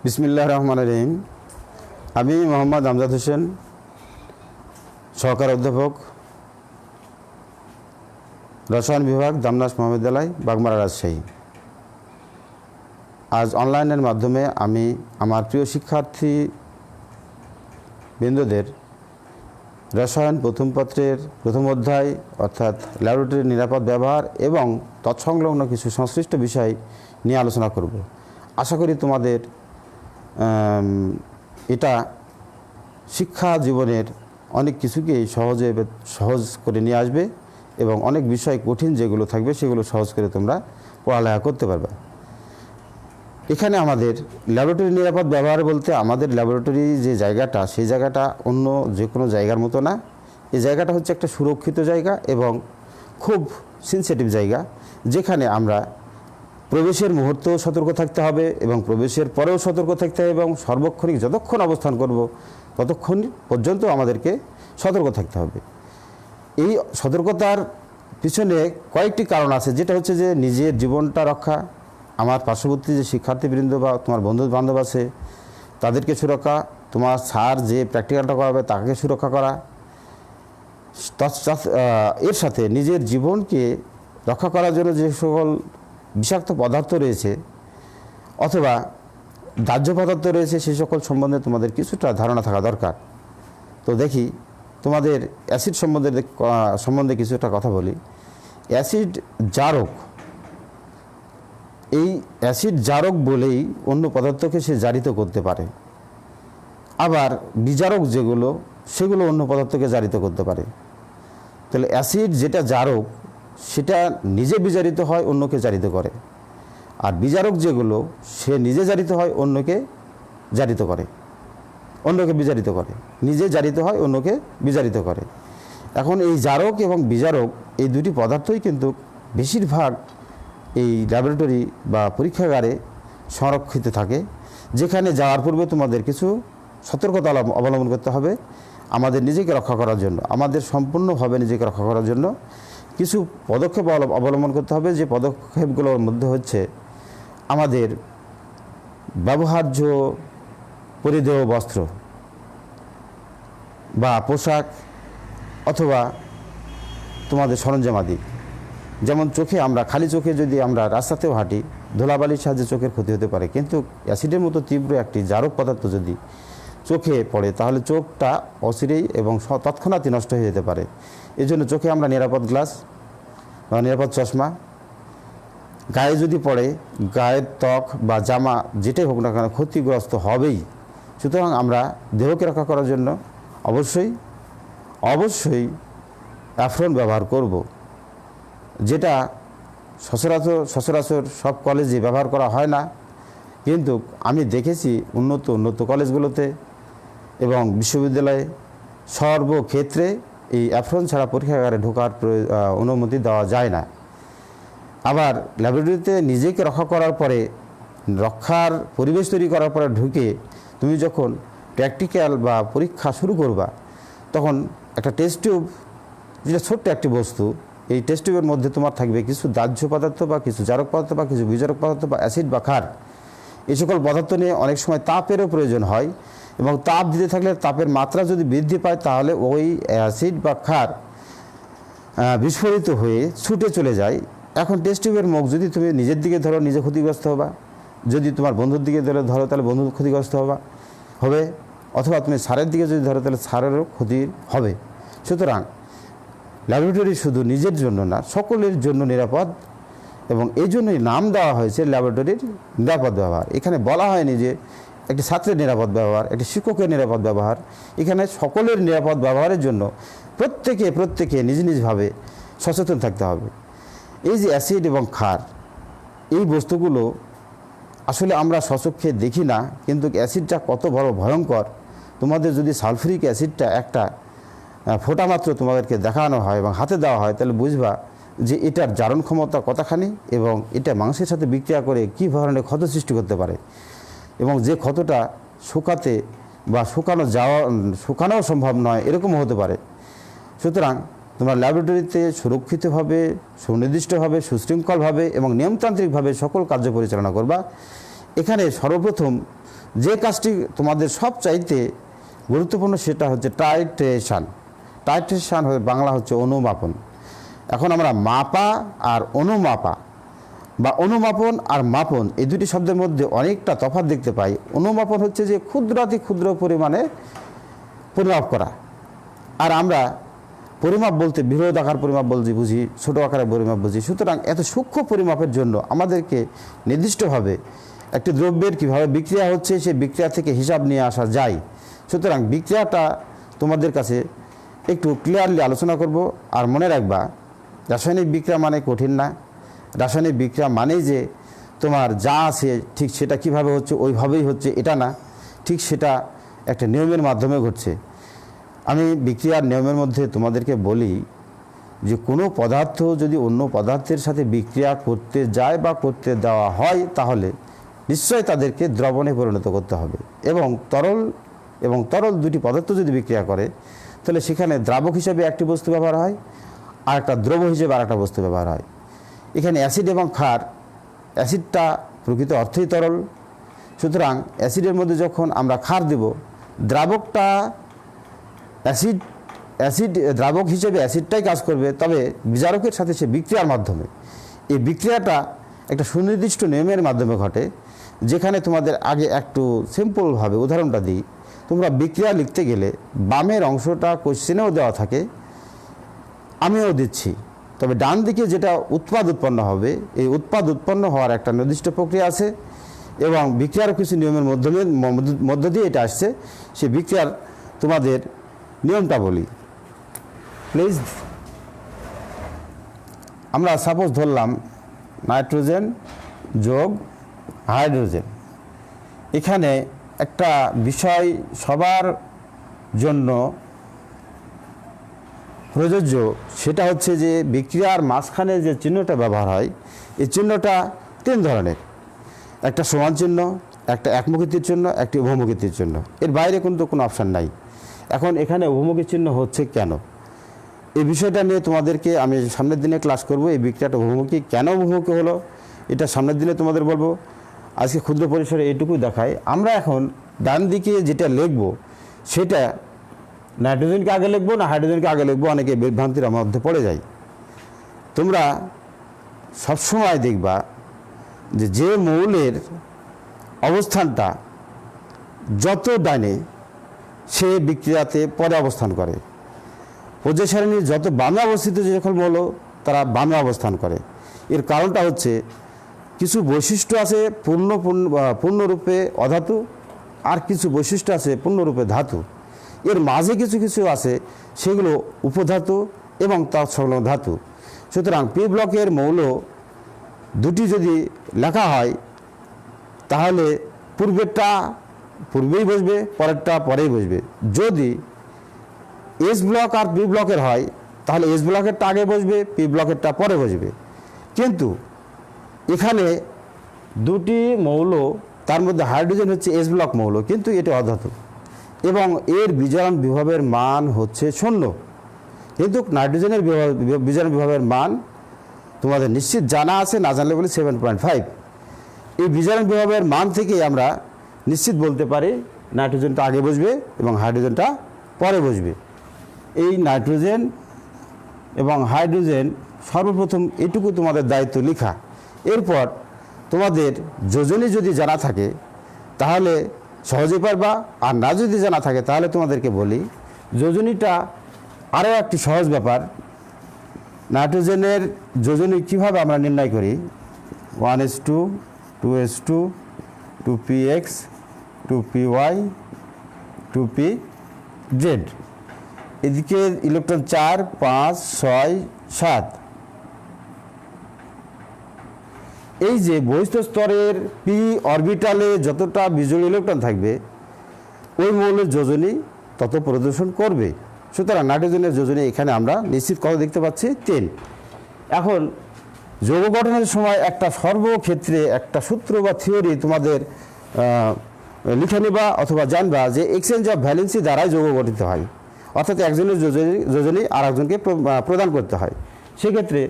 বিসমিল্লাহির রহমানির রহিম। আমি মোহাম্মদ আমজাদ হোসেন, সহকারী অধ্যাপক, রসায়ন বিভাগ, দামনাস মহাবিদ্যালয়, বাগমারা, রাজশাহী। আজ অনলাইনের মাধ্যমে আমি আমার প্রিয় শিক্ষার্থী বৃন্দদের রসায়ন প্রথম পত্রের প্রথম অধ্যায় অর্থাৎ ল্যাবরেটরির নিরাপদ ব্যবহার এবং তৎসংলগ্ন কিছু সংশ্লিষ্ট বিষয় নিয়ে আলোচনা করব। আশা করি তোমাদের এটা শিক্ষা জীবনের অনেক কিছুকেই সহজ করে নিয়ে আসবে এবং অনেক বিষয় কঠিন যেগুলো থাকবে সেগুলো সহজ করে তোমরা পড়ালেখা করতে পারবে। এখানে আমাদের ল্যাবরেটরি নিরাপদ ব্যবহার বলতে আমাদের ল্যাবরেটরি যে জায়গাটা, সেই জায়গাটা অন্য যে কোনো জায়গার মতো না। এই জায়গাটা হচ্ছে একটা সুরক্ষিত জায়গা এবং খুব সেনসিটিভ জায়গা, যেখানে আমরা প্রবেশের মুহূর্তেও সতর্ক থাকতে হবে এবং প্রবেশের পরেও সতর্ক থাকতে হবে এবং সর্বক্ষণিক যতক্ষণ অবস্থান করব ততক্ষণ পর্যন্ত আমাদেরকে সতর্ক থাকতে হবে। এই সতর্কতার পিছনে কয়েকটি কারণ আছে, যেটা হচ্ছে যে নিজের জীবনটা রক্ষা, আমার পার্শ্ববর্তী যে শিক্ষার্থীবৃন্দ বা তোমার বন্ধু বান্ধব আছে তাদেরকে সুরক্ষা, তোমার স্যার যে প্র্যাকটিক্যালটা করাবে তাকে সুরক্ষা করা, এর সাথে নিজের জীবনকে রক্ষা করার জন্য যে সকল বিষাক্ত পদার্থ রয়েছে অথবা দাহ্য পদার্থ রয়েছে সেই সকল সম্বন্ধে তোমাদের কিছুটা ধারণা থাকা দরকার। তো দেখি তোমাদের অ্যাসিড সম্বন্ধে কিছুটা কথা বলি। অ্যাসিড জারক, এই অ্যাসিড জারক বলেই অন্য পদার্থকে সে জারিত করতে পারে, আবার বিজারক যেগুলো সেগুলো অন্য পদার্থকে জারিত করতে পারে। তাহলে অ্যাসিড যেটা জারক সেটা নিজে বিজারিত হয়, অন্যকে জারিত করে, আর বিজারক যেগুলো সে নিজে জারিত হয়, অন্যকে জারিত করে, অন্যকে বিজারিত করে, নিজে জারিত হয়, অন্যকে বিজারিত করে। এখন এই জারক এবং বিজারক এই দুটি পদার্থই কিন্তু বেশিরভাগ এই ল্যাবরেটরি বা পরীক্ষাগারে সংরক্ষিত থাকে, যেখানে যাওয়ার পূর্বে তোমাদের কিছু সতর্কতা অবলম্বন করতে হবে আমাদের নিজেকে রক্ষা করার জন্য। আমাদের সম্পূর্ণভাবে নিজেকে রক্ষা করার জন্য কিছু পদক্ষেপ অবলম্বন করতে হবে। যে পদক্ষেপগুলোর মধ্যে হচ্ছে আমাদের ব্যবহার্য পরিধেয় বস্ত্র বা পোশাক অথবা তোমাদের সরঞ্জামাদি, যেমন চোখে, আমরা খালি চোখে যদি আমরা রাস্তাতেও হাঁটি ধুলাবালির সাহায্যে চোখের ক্ষতি হতে পারে, কিন্তু অ্যাসিডের মতো তীব্র একটি জারক পদার্থ যদি চোখে পড়ে তাহলে চোখটা অচিরেই এবং তৎক্ষণাৎই নষ্ট হয়ে যেতে পারে। এই জন্য চোখে আমরা নিরাপদ গ্লাস বা নিরাপদ চশমা, গায়ে যদি পড়ে গায়ের ত্বক বা জামা যেটাই হোক না কেন ক্ষতিগ্রস্ত হবেই। সুতরাং আমরা দেহকে রক্ষা করার জন্য অবশ্যই অ্যাফ্রন ব্যবহার করব, যেটা সচরাচর সব কলেজে ব্যবহার করা হয় না, কিন্তু আমি দেখেছি উন্নত কলেজগুলোতে এবং বিশ্ববিদ্যালয়ে সর্বক্ষেত্রে এই অ্যাফ্রন ছাড়া পরীক্ষাগারে ঢোকার অনুমতি দেওয়া যায় না। আবার ল্যাবরেটরিতে নিজেকে রক্ষা করার পরে, রক্ষার পরিবেশ তৈরি করার পরে ঢুকে তুমি যখন প্র্যাকটিক্যাল বা পরীক্ষা শুরু করবা তখন একটা টেস্ট টিউব, যেটা ছোট্ট একটি বস্তু, এই টেস্ট টিউবের মধ্যে তোমার থাকবে কিছু দাহ্য পদার্থ বা কিছু জারক পদার্থ বা কিছু বিজারক পদার্থ বা অ্যাসিড বা ক্ষার। এই সকল পদার্থ নিয়ে অনেক সময় তাপেরও প্রয়োজন হয় এবং তাপ দিতে থাকলে তাপের মাত্রা যদি বৃদ্ধি পায় তাহলে ওই অ্যাসিড বা ক্ষার বিস্ফোরিত হয়ে ছুটে চলে যায়। এখন টেস্ট টিউবের মুখ যদি তুমি নিজের দিকে ধরো নিজে ক্ষতিগ্রস্ত হবা, যদি তোমার বন্ধুর দিকে ধরো তাহলে বন্ধু ক্ষতিগ্রস্ত হবে, অথবা তুমি স্যারের দিকে যদি ধরো তাহলে স্যারেরও ক্ষতি হবে। সুতরাং ল্যাবরেটরি শুধু নিজের জন্য না, সকলের জন্য নিরাপদ, এবং এই জন্যই নাম দেওয়া হয়েছে ল্যাবরেটরির নিরাপদ ব্যবহার। এখানে বলা হয়নি যে একটি ছাত্রের নিরাপদ ব্যবহার, একটি শিক্ষকের নিরাপদ ব্যবহার। এখানে সকলের নিরাপদ ব্যবহারের জন্য প্রত্যেকে নিজভাবে সচেতন থাকতে হবে। এই যে অ্যাসিড এবং ক্ষার, এই বস্তুগুলো আসলে আমরা স্বচক্ষে দেখি না, কিন্তু অ্যাসিডটা কত বড় ভয়ঙ্কর। তোমাদের যদি সালফিউরিক অ্যাসিডটা একটা ফোঁটা মাত্র তোমাদেরকে দেখানো হয় এবং হাতে দেওয়া হয় তাহলে বুঝবা যে এটার জারণ ক্ষমতা কতখানি এবং এটা মাংসের সাথে বিক্রিয়া করে কী ধরনের ক্ষত সৃষ্টি করতে পারে, এবং যে ক্ষতটা শুকাতে বা শুকানোও সম্ভব নয় এরকমও হতে পারে। সুতরাং তোমরা ল্যাবরেটরিতে সুরক্ষিতভাবে, সুনির্দিষ্টভাবে, সুশৃঙ্খলভাবে এবং নিয়মতান্ত্রিকভাবে সকল কার্য পরিচালনা করবা এখানে সর্বপ্রথম যে কাজটি তোমাদের সব চাইতে গুরুত্বপূর্ণ সেটা হচ্ছে টাইট্রেশন। টাইট্রেশন বাংলা হচ্ছে অনুমাপন। এখন আমরা মাপা আর অনুমাপা বা অনুমাপন আর মাপন এই দুটি শব্দের মধ্যে অনেকটা তফাৎ দেখতে পাই। অনুমাপন হচ্ছে যে ক্ষুদ্রাতি ক্ষুদ্র পরিমাণে পরিমাপ করা, আর আমরা পরিমাপ বলতে বৃহৎ আকার পরিমাপ বলছি বুঝি, ছোটো আকারের পরিমাপ বুঝি। সুতরাং এত সূক্ষ্ম পরিমাপের জন্য আমাদেরকে নির্দিষ্টভাবে একটি দ্রব্যের কীভাবে বিক্রিয়া হচ্ছে সেই বিক্রিয়া থেকে হিসাব নিয়ে আসা যায়। সুতরাং বিক্রিয়াটা তোমাদের কাছে একটু ক্লিয়ারলি আলোচনা করব। আর মনে রাখবা, রাসায়নিক বিক্রিয়া মানে কঠিন না। রাসায়নিক বিক্রিয়া মানেই যে তোমার যা আছে ঠিক সেটা কিভাবে হচ্ছে ওইভাবেই হচ্ছে এটা না, ঠিক সেটা একটা নিয়মের মাধ্যমে ঘটছে। আমি বিক্রিয়ার নিয়মের মধ্যে তোমাদেরকে বলি যে কোনো পদার্থ যদি অন্য পদার্থের সাথে বিক্রিয়া করতে যায় বা করতে দেওয়া হয় তাহলে নিশ্চয়ই তাদেরকে দ্রবণে পরিণত করতে হবে। এবং তরল দুটি পদার্থ যদি বিক্রিয়া করে তাহলে সেখানে দ্রাবক হিসেবে একটি বস্তু ব্যবহার হয়, আর একটা দ্রব হিসেবে আর একটা বস্তু ব্যবহার হয়। এখানে অ্যাসিড এবং ক্ষার, অ্যাসিডটা প্রকৃত অর্থেই তরল। সুতরাং অ্যাসিডের মধ্যে যখন আমরা ক্ষার দেব, দ্রাবকটা অ্যাসিড দ্রাবক হিসেবে অ্যাসিডটাই কাজ করবে, তবে বিজারকের সাথে সে বিক্রিয়ার মাধ্যমে। এই বিক্রিয়াটা একটা সুনির্দিষ্ট নিয়মের মাধ্যমে ঘটে, যেখানে তোমাদের আগে একটু সিম্পলভাবে উদাহরণটা দিই। তোমরা বিক্রিয়া লিখতে গেলে বামের অংশটা কোশ্চেনেও দেওয়া থাকে, আমিও দিচ্ছি, তবে ডান দিকে যেটা উৎপাদ উৎপন্ন হবে, এই উৎপাদ উৎপন্ন হওয়ার একটা নির্দিষ্ট প্রক্রিয়া আছে এবং বিক্রিয়ার কিছু নিয়মের মধ্য দিয়ে এটা আসছে। সে বিক্রিয়ার তোমাদের নিয়মটা বলি প্লিজ। আমরা সাপোজ ধরলাম নাইট্রোজেন যোগ হাইড্রোজেন। এখানে একটা বিষয় সবার জন্য প্রযোজ্য, সেটা হচ্ছে যে বিক্রিয়ার মাঝখানে যে চিহ্নটা ব্যবহার হয়, এই চিহ্নটা তিন ধরনের। একটা সমান চিহ্ন, একটা একমুখী তীর চিহ্ন, একটি উভমুখী তীর চিহ্ন। এর বাইরে কিন্তু কোনো অপশান নাই। এখন এখানে উভমুখী চিহ্ন হচ্ছে কেন, এই বিষয়টা নিয়ে তোমাদেরকে আমি সামনের দিনে ক্লাস করব। এই বিক্রিয়াটা উভমুখী কেন উভমুখী হলো এটা সামনের দিনে তোমাদের বলবো। আজকে ক্ষুদ্র পরিসরে এইটুকুই দেখায়। আমরা এখন ডান দিকে যেটা লিখব সেটা নাইট্রোজেনকে আগে লিখবো না হাইড্রোজেনকে আগে লিখবো, অনেকে বিভ্রান্তির মধ্যে পড়ে যায়। তোমরা সবসময় দেখবা যে মৌলের অবস্থানটা যত ডানে সে বিক্রিয়াতে পরে অবস্থান করে। পর্যায় সারণীর যত বামে অবস্থিত যে সকল মৌল তারা বামে অবস্থান করে। এর কারণটা হচ্ছে কিছু বৈশিষ্ট্য আছে পূর্ণরূপে অধাতু, আর কিছু বৈশিষ্ট্য আছে পূর্ণরূপে ধাতু। এর মাঝে কিছু কিছু আছে সেগুলো উপধাতু এবং তার সংলগ্ন ধাতু। সুতরাং পি ব্লকের মৌল দুটি যদি লেখা হয় তাহলে পূর্বেরটা পূর্বেই বসবে, পরেরটা পরেই বসবে। যদি এস ব্লক আর পি ব্লকের হয় তাহলে এস ব্লকেরটা আগে বসবে, পি ব্লকেরটা পরে বসবে। কিন্তু এখানে দুটি মৌল, তার মধ্যে হাইড্রোজেন হচ্ছে এস ব্লক মৌল, কিন্তু এটি অধাতু এবং এর বিজারণ বিভবের মান হচ্ছে 0। কিন্তু নাইট্রোজেনের বিজারণ বিভবের মান তোমাদের নিশ্চিত জানা আছে, না জানলে বলি 7.5। এই বিজারণ বিভবের মান থেকে আমরা নিশ্চিত বলতে পারি নাইট্রোজেনটা আগে বসবে এবং হাইড্রোজেনটা পরে বসবে। এই নাইট্রোজেন এবং হাইড্রোজেন সর্বপ্রথম এটুকু তোমাদের দায়িত্ব লেখা। এরপর তোমাদের যোজনী যদি জানা থাকে তাহলে সহজে পারবা, আর না যদি জানা থাকে তাহলে তোমাদেরকে বলি যোজনীটা আরও একটি সহজ ব্যাপার। নাইট্রোজেনের যোজনী কীভাবে আমরা নির্ণয় করি, 1s2 2s2 2px 2py 2pz। এদিকে ইলেকট্রন 4 5 6 7। এই যে বহিস্থ স্তরের পি অরবিটালে যতটা বিজোড় ইলেকট্রন থাকবে ওই মৌলের যোজনী তত প্রদর্শন করবে। সুতরাং নাইট্রোজেনের যোজনী এখানে আমরা নিশ্চিত কত দেখতে পাচ্ছি 3। এখন যৌগ গঠনের সময় একটা সর্বক্ষেত্রে একটা সূত্র বা থিওরি তোমাদের লিখে নেবা অথবা জানবা যে এক্সচেঞ্জ অফ ভ্যালেন্সি দ্বারাই যৌগ গঠিত হয়, অর্থাৎ একজনের যোজনী আর একজনকে প্রদান করতে হয়। সেক্ষেত্রে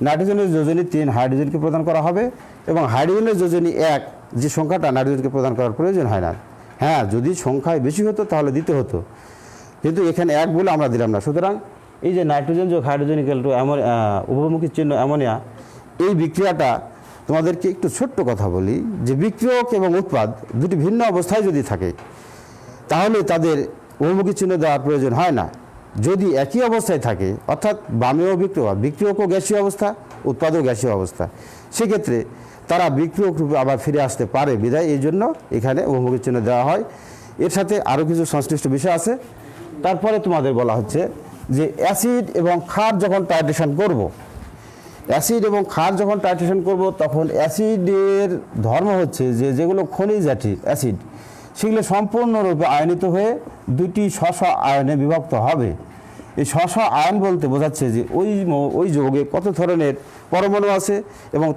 নাইট্রোজেনের যোজনী 3 হাইড্রোজেনকে প্রদান করা হবে এবং হাইড্রোজেনের যোজনী 1 যে সংখ্যাটা নাইট্রোজেনকে প্রদান করার প্রয়োজন হয় না। হ্যাঁ, যদি সংখ্যায় বেশি হতো তাহলে দিতে হতো, কিন্তু এখানে 1 বলে আমরা দিলাম না। সুতরাং এই যে নাইট্রোজেন যোগ হাইড্রোজেন ইকুয়াল টু উভয়মুখী চিহ্ন অ্যামোনিয়া, এই বিক্রিয়াটা তোমাদেরকে একটু ছোট্ট কথা বলি যে বিক্রিয়ক এবং উৎপাদ দুটি ভিন্ন অবস্থায় যদি থাকে তাহলে তাদের উভয়মুখী চিহ্ন দেওয়ার প্রয়োজন হয় না। যদি একই অবস্থায় থাকে, অর্থাৎ বামেও বিক্রিয়কও গ্যাসীয় অবস্থা, উৎপাদও গ্যাসীয় অবস্থা, সেক্ষেত্রে তারা বিক্রিয়ক রূপে আবার ফিরে আসতে পারে, বিধায় এই জন্য এখানে উভয়মুখী চিহ্ন দেওয়া হয়। এর সাথে আরও কিছু সংশ্লিষ্ট বিষয় আছে। তারপরে তোমাদের বলা হচ্ছে যে অ্যাসিড এবং ক্ষার যখন টাইট্রেশন করব, তখন অ্যাসিডের ধর্ম হচ্ছে যে যেগুলো খনিজ অ্যাসিড সেগুলো সম্পূর্ণরূপে আয়নিত হয়ে দুটি স্ব আয়নে বিভক্ত হবে। এই স্ব আয়ন বলতে বোঝাচ্ছে যে ওই যৌগে কত ধরনের পরমাণু আছে এবং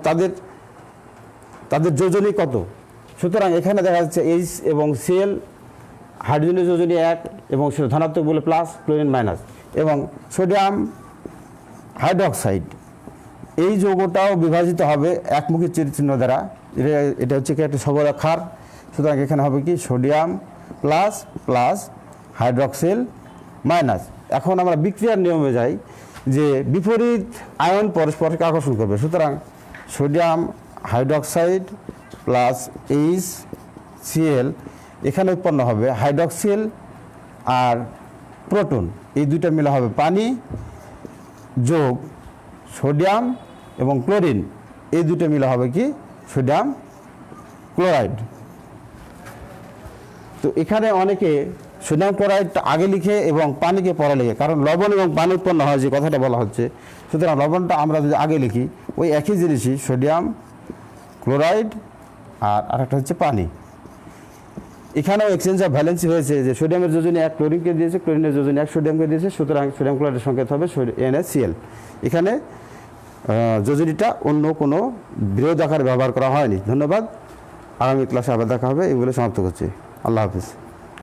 তাদের যোজনী কত। সুতরাং এখানে দেখা যাচ্ছে H এবং Cl, হাইড্রোজেনের যোজনী 1 এবং সেটা ধনাত্মক বলে প্লাস, ক্লোরিন মাইনাস, এবং সোডিয়াম হাইড্রোক্সাইড এই যৌগটাও বিভাজিত হবে একমুখী চিহ্ন দ্বারা। এটা হচ্ছে কি একটা সবল ক্ষার। সুতরাং এখানে হবে কি sodium plus plus hydroxyl minus. এখন আমরা বিক্রিয়ার নিয়মে যাই যে বিপরীত আয়ন পরস্পরকে আকর্ষণ করবে। সুতরাং সোডিয়াম হাইড্রক্সাইড প্লাস HCl, এখানে উৎপন্ন হবে হাইড্রক্সিল আর প্রোটন, এই দুইটা মিলা হবে পানি যোগ সোডিয়াম এবং ক্লোরিন, এই দুটো মিলা হবে কি সোডিয়াম ক্লোরাইড। তো এখানে অনেকে সোডিয়াম ক্লোরাইড আগে লিখে এবং পানিকে পরে লিখে, কারণ লবণ এবং পানি উৎপন্ন হয় যে কথাটা বলা হচ্ছে। সুতরাং লবণটা আমরা যদি আগে লিখি, ওই একই জিনিসই সোডিয়াম ক্লোরাইড আর আরেকটা হচ্ছে পানি। এখানেও এক্সচেঞ্জ অফ ভ্যালেন্সি হয়েছে যে সোডিয়ামের যোজনী 1 ক্লোরিনকে দিয়েছে, ক্লোরিনের যোজনী 1 সোডিয়ামকে দিয়েছে। সুতরাং সোডিয়াম ক্লোরাইডের সংকেত হবে NaCl। এখানে যোজনীটা অন্য কোনো বৃহৎ আকারে ব্যবহার করা হয়নি। ধন্যবাদ। আগামী ক্লাসে আবার দেখা হবে। এগুলো সমাপ্ত করছি। আল্লাহ হাফিজ।